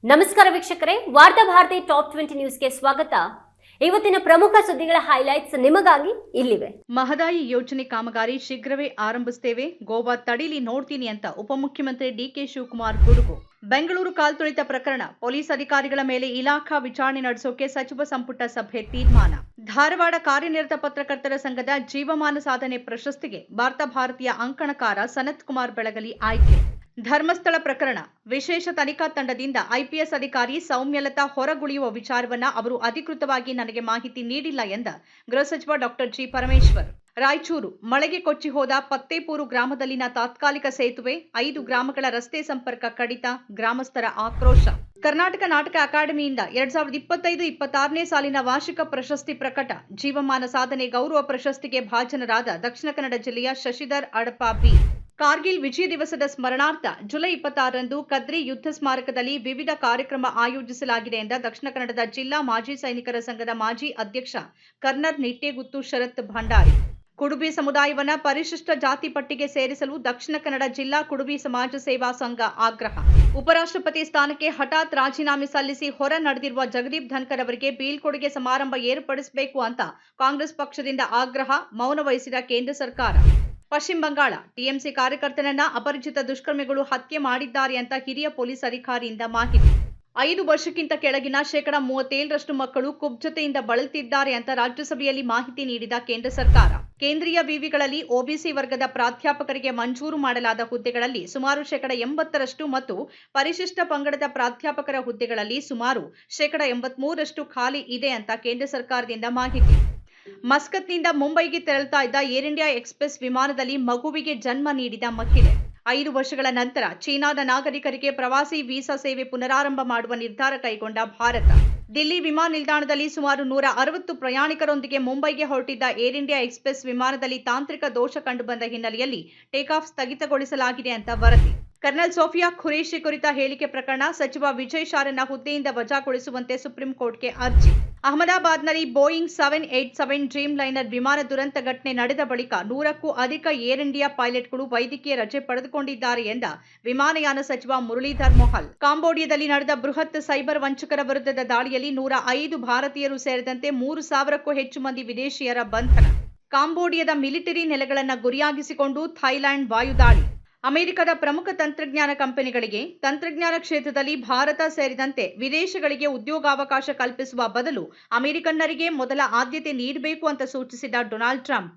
ನಮಸ್ಕಾರ ವೀಕ್ಷಕರೇ, ವಾರ್ತಾ ಭಾರತಿ ಟಾಪ್ 20 ನ್ಯೂಸ್ಗೆ ಸ್ವಾಗತ. ಇವತ್ತಿನ ಪ್ರಮುಖ ಸುದ್ದಿಗಳ ಹೈಲೈಟ್ಸ್ ನಿಮಗಾಗಿ ಇಲ್ಲಿವೆ. ಮಹದಾಯಿ ಯೋಜನೆ ಕಾಮಗಾರಿ ಶೀಘ್ರವೇ ಆರಂಭಿಸುತ್ತೇವೆ, ಗೋವಾ ತಡೀಲಿ ನೋಡ್ತೀನಿ ಅಂತ ಉಪಮುಖ್ಯಮಂತ್ರಿ ಡಿಕೆ ಶಿವಕುಮಾರ್ ಗುಡುಗು. ಬೆಂಗಳೂರು ಕಾಲ್ತುಳಿತ ಪ್ರಕರಣ, ಪೊಲೀಸ್ ಅಧಿಕಾರಿಗಳ ಮೇಲೆ ಇಲಾಖಾ ವಿಚಾರಣೆ ನಡೆಸೋಕೆ ಸಚಿವ ಸಂಪುಟ ಸಭೆ ತೀರ್ಮಾನ. ಧಾರವಾಡ ಕಾರ್ಯನಿರತ ಪತ್ರಕರ್ತರ ಸಂಘದ ಜೀವಮಾನ ಸಾಧನೆ ಪ್ರಶಸ್ತಿಗೆ ಭಾರತ ಭಾರತೀಯ ಅಂಕಣಕಾರ ಸನತ್ ಕುಮಾರ್ ಬೆಳಗಲಿ ಆಯ್ಕೆ. ಧರ್ಮಸ್ಥಳ ಪ್ರಕರಣ, ವಿಶೇಷ ತನಿಖಾ ತಂಡದಿಂದ ಐಪಿಎಸ್ ಅಧಿಕಾರಿ ಸೌಮ್ಯಲತಾ ಹೊರಗುಳಿಯುವ ವಿಚಾರವನ್ನ ಅವರು ಅಧಿಕೃತವಾಗಿ ನನಗೆ ಮಾಹಿತಿ ನೀಡಿಲ್ಲ ಎಂದ ಗೃಹ ಸಚಿವ ಡಾಕ್ಟರ್ ಜಿ ಪರಮೇಶ್ವರ್. ರಾಯಚೂರು, ಮಳೆಗೆ ಕೊಚ್ಚಿ ಹೋದ ಪತ್ತೇಪೂರು ಗ್ರಾಮದಲ್ಲಿನ ತಾತ್ಕಾಲಿಕ ಸೇತುವೆ, 5 ಗ್ರಾಮಗಳ ರಸ್ತೆ ಸಂಪರ್ಕ ಕಡಿತ, ಗ್ರಾಮಸ್ಥರ ಆಕ್ರೋಶ. ಕರ್ನಾಟಕ ನಾಟಕ ಅಕಾಡೆಮಿಯಿಂದ 2025-26ನೇ ಸಾಲಿನ ವಾರ್ಷಿಕ ಪ್ರಶಸ್ತಿ ಪ್ರಕಟ. ಜೀವಮಾನ ಸಾಧನೆ ಗೌರವ ಪ್ರಶಸ್ತಿಗೆ ಭಾಜನರಾದ ದಕ್ಷಿಣ ಕನ್ನಡ ಜಿಲ್ಲೆಯ ಶಶಿಧರ್ ಅಡಪ ಬಿ. ಕಾರ್ಗಿಲ್ ವಿಜಯ ದಿವಸದ ಸ್ಮರಣಾರ್ಥ ಜುಲೈ 26ರಂದು ಕದ್ರಿ ಯುದ್ಧ ಸ್ಮಾರಕದಲ್ಲಿ ವಿವಿಧ ಕಾರ್ಯಕ್ರಮ ಆಯೋಜಿಸಲಾಗಿದೆ ಎಂದ ದಕ್ಷಿಣ ಕನ್ನಡದ ಜಿಲ್ಲಾ ಮಾಜಿ ಸೈನಿಕರ ಸಂಘದ ಮಾಜಿ ಅಧ್ಯಕ್ಷ ಕರ್ನಲ್ ನಿಟ್ಟೇಗುತ್ತು ಶರತ್ ಭಂಡಾರಿ. ಕುಡುಬಿ ಸಮುದಾಯವನ್ನ ಪರಿಶಿಷ್ಟ ಜಾತಿ ಪಟ್ಟಿಗೆ ಸೇರಿಸಲು ದಕ್ಷಿಣ ಕನ್ನಡ ಜಿಲ್ಲಾ ಕುಡುಬಿ ಸಮಾಜ ಸೇವಾ ಸಂಘ ಆಗ್ರಹ. ಉಪರಾಷ್ಟ್ರಪತಿ ಸ್ಥಾನಕ್ಕೆ ಹಠಾತ್ ರಾಜೀನಾಮೆ ಸಲ್ಲಿಸಿ ಹೊರ ನಡೆದಿರುವ ಜಗದೀಪ್ ಧನ್ಕರ್ ಅವರಿಗೆ ಬೀಳ್ಕೊಡುಗೆ ಸಮಾರಂಭ ಏರ್ಪಡಿಸಬೇಕು ಅಂತ ಕಾಂಗ್ರೆಸ್ ಪಕ್ಷದಿಂದ ಆಗ್ರಹ. ಮೌನ ವಹಿಸಿದ ಕೇಂದ್ರ ಸರ್ಕಾರ. ಪಶ್ಚಿಮ ಬಂಗಾಳ, ಟಿಎಂಸಿ ಕಾರ್ಯಕರ್ತನನ್ನ ಅಪರಿಚಿತ ದುಷ್ಕರ್ಮಿಗಳು ಹತ್ಯೆ ಮಾಡಿದ್ದಾರೆ ಅಂತ ಹಿರಿಯ ಪೊಲೀಸ್ ಅಧಿಕಾರಿಯಿಂದ ಮಾಹಿತಿ. 5 ವರ್ಷಕ್ಕಿಂತ ಕೆಳಗಿನ 37% ಮಕ್ಕಳು ಕುಬ್ಜತೆಯಿಂದ ಬಳಲುತ್ತಿದ್ದಾರೆ ಅಂತ ರಾಜ್ಯಸಭೆಯಲ್ಲಿ ಮಾಹಿತಿ ನೀಡಿದ ಕೇಂದ್ರ ಸರ್ಕಾರ. ಕೇಂದ್ರೀಯ ವಿವಿಗಳಲ್ಲಿ ಒಬಿಸಿ ವರ್ಗದ ಪ್ರಾಧ್ಯಾಪಕರಿಗೆ ಮಂಜೂರು ಮಾಡಲಾದ ಹುದ್ದೆಗಳಲ್ಲಿ ಸುಮಾರು 80% ಮತ್ತು ಪರಿಶಿಷ್ಟ ಪಂಗಡದ ಪ್ರಾಧ್ಯಾಪಕರ ಹುದ್ದೆಗಳಲ್ಲಿ ಸುಮಾರು 83% ಖಾಲಿ ಇದೆ ಅಂತ ಕೇಂದ್ರ ಸರ್ಕಾರದಿಂದ ಮಾಹಿತಿ. ಮಸ್ಕತ್ನಿಂದ ಮುಂಬೈಗೆ ತೆರಳುತ್ತಾ ಇದ್ದ ಏರ್ ಇಂಡಿಯಾ ಎಕ್ಸ್‌ಪ್ರೆಸ್ ವಿಮಾನದಲ್ಲಿ ಮಗುವಿಗೆ ಜನ್ಮ ನೀಡಿದ ಮಹಿಳೆ. 5 ವರ್ಷಗಳ ನಂತರ ಚೀನಾದ ನಾಗರಿಕರಿಗೆ ಪ್ರವಾಸಿ ವೀಸಾ ಸೇವೆ ಪುನರಾರಂಭ ಮಾಡುವ ನಿರ್ಧಾರ ಕೈಗೊಂಡ ಭಾರತ. ದಿಲ್ಲಿ ವಿಮಾನ ನಿಲ್ದಾಣದಲ್ಲಿ ಸುಮಾರು 160 ಪ್ರಯಾಣಿಕರೊಂದಿಗೆ ಮುಂಬೈಗೆ ಹೊರಟಿದ್ದ ಏರ್ ಇಂಡಿಯಾ ಎಕ್ಸ್‌ಪ್ರೆಸ್ ವಿಮಾನದಲ್ಲಿ ತಾಂತ್ರಿಕ ದೋಷ ಕಂಡುಬಂದ ಹಿನ್ನೆಲೆಯಲ್ಲಿ ಟೇಕ್ ಆಫ್ ಸ್ಥಗಿತಗೊಳಿಸಲಾಗಿದೆ ಅಂತ ವರದಿ. ಕರ್ನಲ್ ಸೋಫಿಯಾ ಖುರೇಶಿ ಕುರಿತ ಹೇಳಿಕೆ ಪ್ರಕರಣ, ಸಚಿವ ವಿಜಯ್ ಶಾರನ್ನ ಹುದ್ದೆಯಿಂದ ವಜಾಗೊಳಿಸುವಂತೆ ಸುಪ್ರೀಂ ಕೋರ್ಟ್ಗೆ ಅರ್ಜಿ. ಅಹಮದಾಬಾದ್ನಲ್ಲಿ ಬೋಯಿಂಗ್ 787 ಡ್ರೀಮ್ ಲೈನರ್ ವಿಮಾನ ದುರಂತ ಘಟನೆ ನಡೆದ ಬಳಿಕ 100ಕ್ಕೂ ಅಧಿಕ ಏರ್ ಇಂಡಿಯಾ ಪೈಲಟ್ಗಳು ವೈದ್ಯಕೀಯ ರಜೆ ಪಡೆದುಕೊಂಡಿದ್ದಾರೆ ಎಂದ ವಿಮಾನಯಾನ ಸಚಿವ ಮುರಳೀಧರ್ ಮೊಹಾಲ್. ಕಾಂಬೋಡಿಯಾದಲ್ಲಿ ನಡೆದ ಬೃಹತ್ ಸೈಬರ್ ವಂಚಕರ ವಿರುದ್ಧದ ದಾಳಿಯಲ್ಲಿ 105 ಭಾರತೀಯರು ಸೇರಿದಂತೆ 3,000ಕ್ಕೂ ಹೆಚ್ಚು ಮಂದಿ ವಿದೇಶಿಯರ ಬಂಧನ. ಕಾಂಬೋಡಿಯಾದ ಮಿಲಿಟರಿ ನೆಲೆಗಳನ್ನು ಗುರಿಯಾಗಿಸಿಕೊಂಡು ಥೈಲ್ಯಾಂಡ್ ವಾಯುದಾಳಿ. ಅಮೆರಿಕದ ಪ್ರಮುಖ ತಂತ್ರಜ್ಞಾನ ಕಂಪನಿಗಳಿಗೆ ತಂತ್ರಜ್ಞಾನ ಕ್ಷೇತ್ರದಲ್ಲಿ ಭಾರತ ಸೇರಿದಂತೆ ವಿದೇಶಗಳಿಗೆ ಉದ್ಯೋಗಾವಕಾಶ ಕಲ್ಪಿಸುವ ಬದಲು ಅಮೆರಿಕನ್ನರಿಗೆ ಮೊದಲ ಆದ್ಯತೆ ನೀಡಬೇಕು ಅಂತ ಸೂಚಿಸಿದ ಡೊನಾಲ್ಡ್ ಟ್ರಂಪ್.